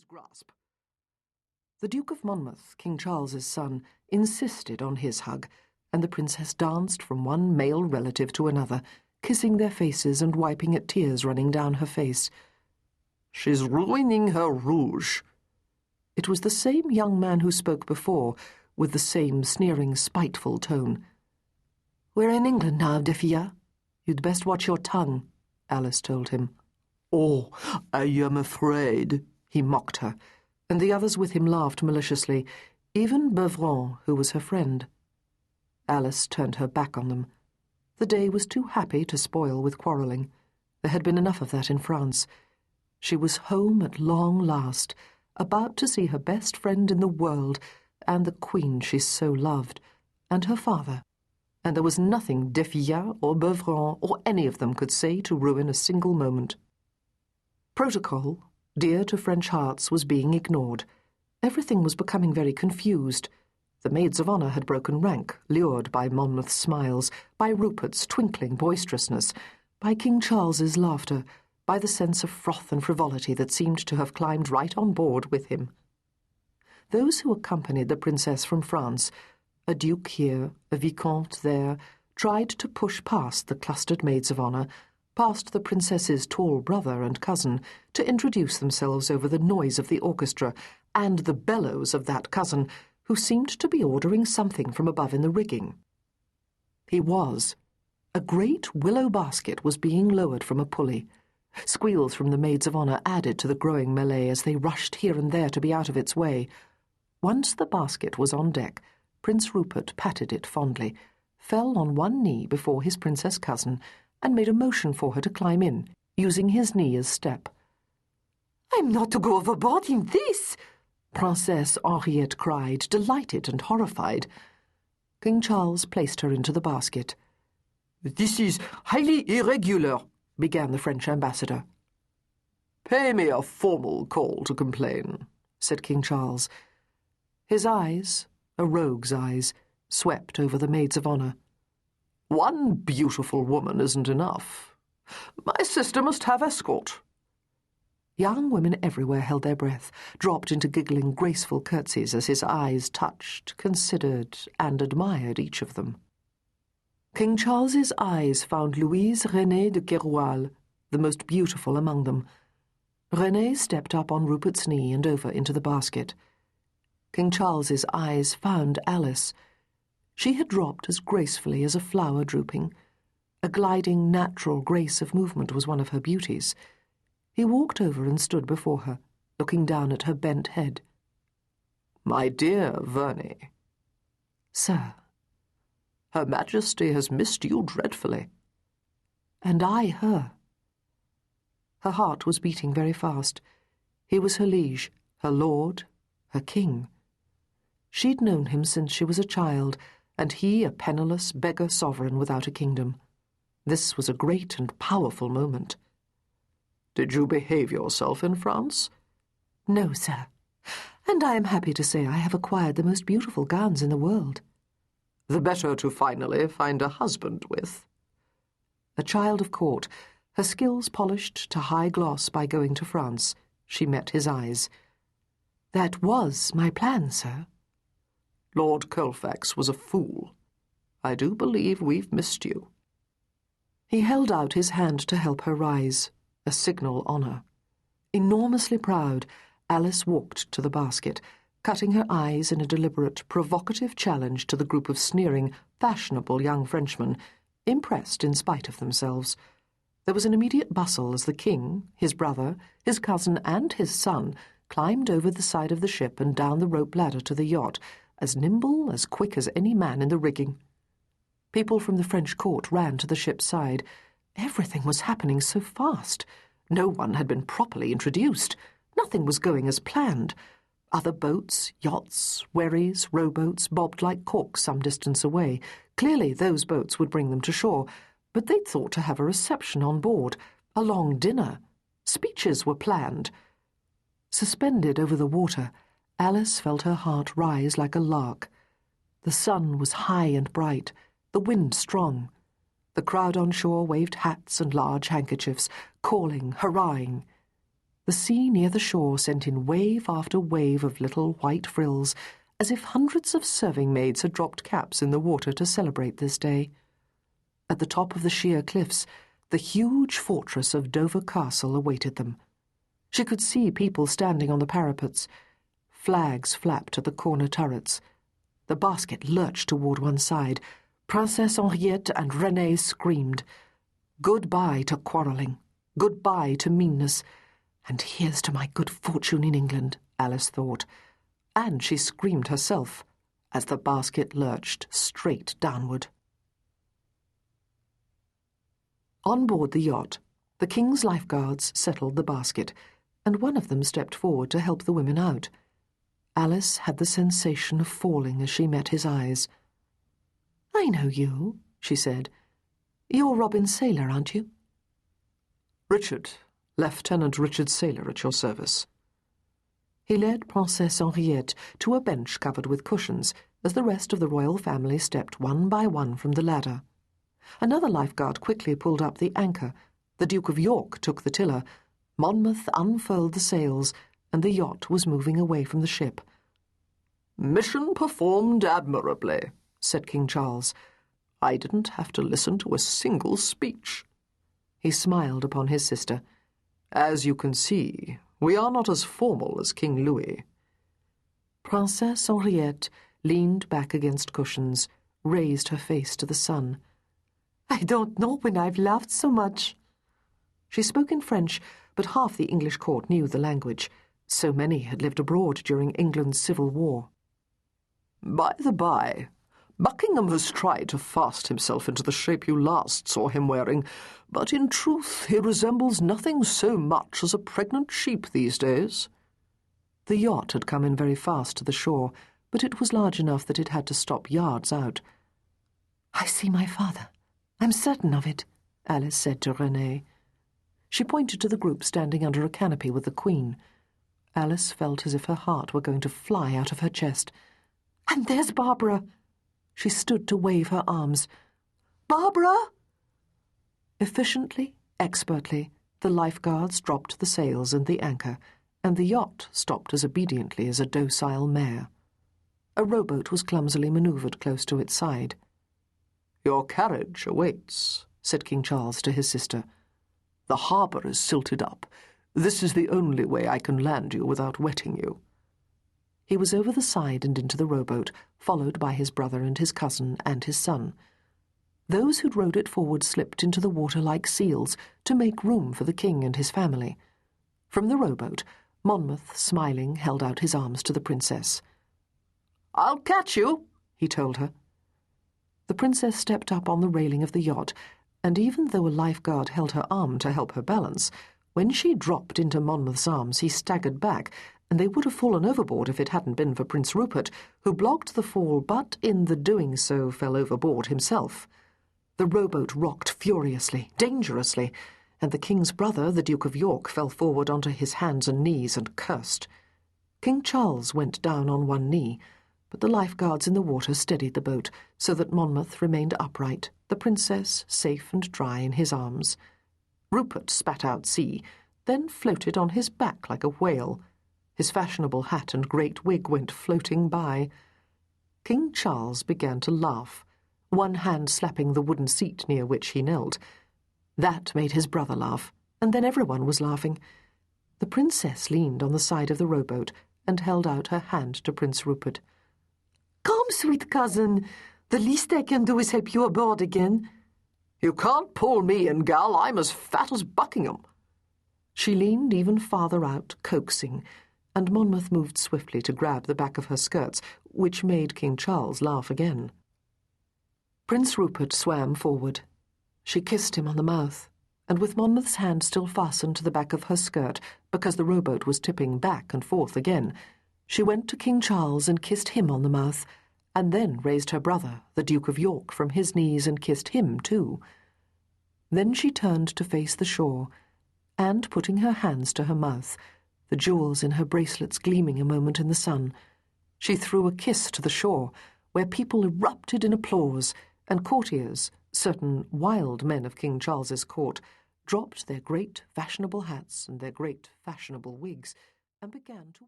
grasp. The Duke of Monmouth, King Charles's son, insisted on his hug, and the princess danced from one male relative to another, kissing their faces and wiping at tears running down her face. "She's ruining her rouge." It was the same young man who spoke before, with the same sneering, spiteful tone. "We're in England now, Defia. You'd best watch your tongue," Alice told him. "Oh, I am afraid," he mocked her, and the others with him laughed maliciously, even Beuvron, who was her friend. Alice turned her back on them. The day was too happy to spoil with quarrelling. There had been enough of that in France. She was home at long last, about to see her best friend in the world, and the queen she so loved, and her father, and there was nothing Defia or Beuvron or any of them could say to ruin a single moment. Protocol, dear to French hearts, was being ignored. Everything was becoming very confused. The maids of honour had broken rank, lured by Monmouth's smiles, by Rupert's twinkling boisterousness, by King Charles's laughter, by the sense of froth and frivolity that seemed to have climbed right on board with him. Those who accompanied the princess from France, a duke here, a vicomte there, tried to push past the clustered maids of honour, past the princess's tall brother and cousin, to introduce themselves over the noise of the orchestra and the bellows of that cousin, who seemed to be ordering something from above in the rigging. He was. A great willow basket was being lowered from a pulley. Squeals from the maids of honour added to the growing melee as they rushed here and there to be out of its way. Once the basket was on deck, Prince Rupert patted it fondly, fell on one knee before his princess cousin, and made a motion for her to climb in, using his knee as step. "I'm not to go overboard in this!" Princess Henriette cried, delighted and horrified. King Charles placed her into the basket. "This is highly irregular," began the French ambassador. "Pay me a formal call to complain," said King Charles. His eyes, a rogue's eyes, swept over the maids of honour. "One beautiful woman isn't enough. My sister must have escort." Young women everywhere held their breath, dropped into giggling, graceful curtsies as his eyes touched, considered, and admired each of them. King Charles's eyes found Louise Renée de Keroualle, the most beautiful among them. Renée stepped up on Rupert's knee and over into the basket. King Charles's eyes found Alice. She had dropped as gracefully as a flower drooping. A gliding, natural grace of movement was one of her beauties. He walked over and stood before her, looking down at her bent head. "My dear Verney." "Sir." "Her Majesty has missed you dreadfully." "And I her." Her heart was beating very fast. He was her liege, her lord, her king. She'd known him since she was a child, and he a penniless beggar sovereign without a kingdom. This was a great and powerful moment. "Did you behave yourself in France?" "No, sir. And I am happy to say I have acquired the most beautiful gowns in the world." "The better to finally find a husband with." A child of court, her skills polished to high gloss by going to France, she met his eyes. "That was my plan, sir." "Lord Colfax was a fool. I do believe we've missed you." He held out his hand to help her rise, a signal honour. Enormously proud, Alice walked to the basket, cutting her eyes in a deliberate, provocative challenge to the group of sneering, fashionable young Frenchmen, impressed in spite of themselves. There was an immediate bustle as the king, his brother, his cousin, and his son climbed over the side of the ship and down the rope ladder to the yacht, as nimble, as quick as any man in the rigging. People from the French court ran to the ship's side. Everything was happening so fast. No one had been properly introduced. Nothing was going as planned. Other boats, yachts, wherries, rowboats bobbed like corks some distance away. Clearly those boats would bring them to shore, but they'd thought to have a reception on board, a long dinner. Speeches were planned. Suspended over the water, Alice felt her heart rise like a lark. The sun was high and bright, the wind strong. The crowd on shore waved hats and large handkerchiefs, calling, hurrahing. The sea near the shore sent in wave after wave of little white frills, as if hundreds of serving maids had dropped caps in the water to celebrate this day. At the top of the sheer cliffs, the huge fortress of Dover Castle awaited them. She could see people standing on the parapets. Flags flapped at the corner turrets. The basket lurched toward one side. Princess Henriette and Verney screamed. Goodbye to quarrelling. Goodbye to meanness. And here's to my good fortune in England, Alice thought. And she screamed herself as the basket lurched straight downward. On board the yacht, the King's lifeguards settled the basket, and one of them stepped forward to help the women out. Alice had the sensation of falling as she met his eyes. "I know you," she said. "You're Robin Saylor, aren't you?" "Richard, Lieutenant Richard Saylor at your service." He led Princess Henriette to a bench covered with cushions as the rest of the royal family stepped one by one from the ladder. Another lifeguard quickly pulled up the anchor. The Duke of York took the tiller. Monmouth unfurled the sails, and the yacht was moving away from the ship. "Mission performed admirably," said King Charles. "I didn't have to listen to a single speech." He smiled upon his sister. "As you can see, we are not as formal as King Louis." Princess Henriette leaned back against cushions, raised her face to the sun. I don't know when I've laughed so much. She spoke in French, but half the English court knew the language. So many had lived abroad during England's Civil War. "By the by, Buckingham has tried to fast himself into the shape you last saw him wearing, but in truth he resembles nothing so much as a pregnant sheep these days." The yacht had come in very fast to the shore, but it was large enough that it had to stop yards out. "I see my father. I'm certain of it," Alice said to Verney. She pointed to the group standing under a canopy with the Queen. Alice felt as if her heart were going to fly out of her chest. "And there's Barbara." She stood to wave her arms. "Barbara!" Efficiently, expertly, the lifeguards dropped the sails and the anchor, and the yacht stopped as obediently as a docile mare. A rowboat was clumsily manoeuvred close to its side. "Your carriage awaits," said King Charles to his sister. "The harbour is silted up. This is the only way I can land you without wetting you." He was over the side and into the rowboat, followed by his brother and his cousin and his son. Those who'd rowed it forward slipped into the water like seals to make room for the king and his family. From the rowboat, Monmouth, smiling, held out his arms to the princess. "I'll catch you," he told her. The princess stepped up on the railing of the yacht, and even though a lifeguard held her arm to help her balance, when she dropped into Monmouth's arms he staggered back, and they would have fallen overboard if it hadn't been for Prince Rupert, who blocked the fall but in the doing so fell overboard himself. The rowboat rocked furiously, dangerously, and the king's brother, the Duke of York, fell forward onto his hands and knees and cursed. King Charles went down on one knee, but the lifeguards in the water steadied the boat so that Monmouth remained upright, the princess safe and dry in his arms. Rupert spat out sea, then floated on his back like a whale. His fashionable hat and great wig went floating by. King Charles began to laugh, one hand slapping the wooden seat near which he knelt. That made his brother laugh, and then everyone was laughing. The princess leaned on the side of the rowboat and held out her hand to Prince Rupert. "Come, sweet cousin. The least I can do is help you aboard again." "You can't pull me in, gal. I'm as fat as Buckingham." She leaned even farther out, coaxing, and Monmouth moved swiftly to grab the back of her skirts, which made King Charles laugh again. Prince Rupert swam forward. She kissed him on the mouth, and with Monmouth's hand still fastened to the back of her skirt, because the rowboat was tipping back and forth again, she went to King Charles and kissed him on the mouth, and then raised her brother, the Duke of York, from his knees and kissed him too. Then she turned to face the shore, and, putting her hands to her mouth, the jewels in her bracelets gleaming a moment in the sun, she threw a kiss to the shore, where people erupted in applause, and courtiers, certain wild men of King Charles's court, dropped their great fashionable hats and their great fashionable wigs, and began to